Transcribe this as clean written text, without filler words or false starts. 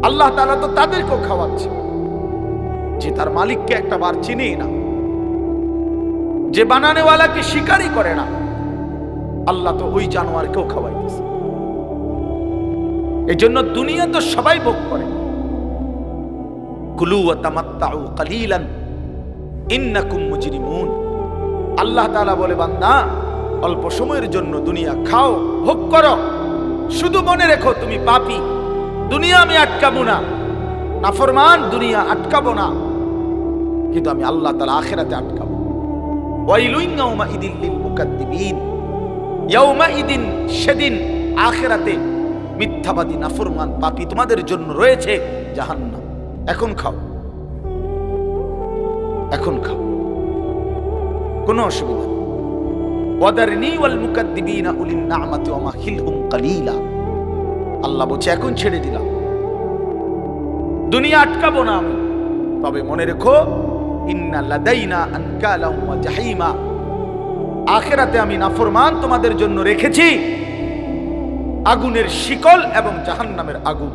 আল্লাহ তাআলা তো তাদেরকেও খাওয়াচ্ছে, যে তার মালিককে একটা বার চিনেই না, যে বানানেওয়ালাকে স্বীকারই করে না, আল্লাহ তো ওই জানোয়ারকেও খাওয়াইতেছে। এই জন্য দুনিয়া তো সবাই ভোগ করে। কুলু ওয়া তামাত্তাউ কালিলান ইন্নাকুম মুজরিমুন। আল্লাহ তাআলা বলে, বান্দা অল্প সময়ের জন্য দুনিয়া খাও, ভোগ করো, শুধু মনে রেখো তুমি পাপী, দুনিয়া আমি আটকাবো না, নাফরমান দুনিয়া আটকাবো না, কিন্তু আমি আল্লাহ তাআলা আখিরাতে আটকাবো। ওয়াইলুন ইয়াউমাইদিন লিল মুকাদ্দিবিন। ইয়াউমাইদিন, সেদিন আখিরাতে মিথ্যাবাদী নাফরমান পাপী তোমাদের জন্য রয়েছে জাহান্নাম। এখন খাও, এখন খাও, কোনো অসুবিধা নেই। ওয়াদারনি ওয়াল মুকাদ্দিবিনা উলিন নি'মাতি ওয়া মাহিলহুম কালিলা। আল্লাহ বলছে এখন ছেড়ে দিলাম, দুনিয়া আটকাবো না আমি, তবে মনে রেখো ইন্না লাদাইনা আনকালাম ওয়া জাহিমা। আখিরাতে আমি নাফরমান তোমাদের জন্য রেখেছি আগুনের শিকল এবং জাহান্নামের আগুন।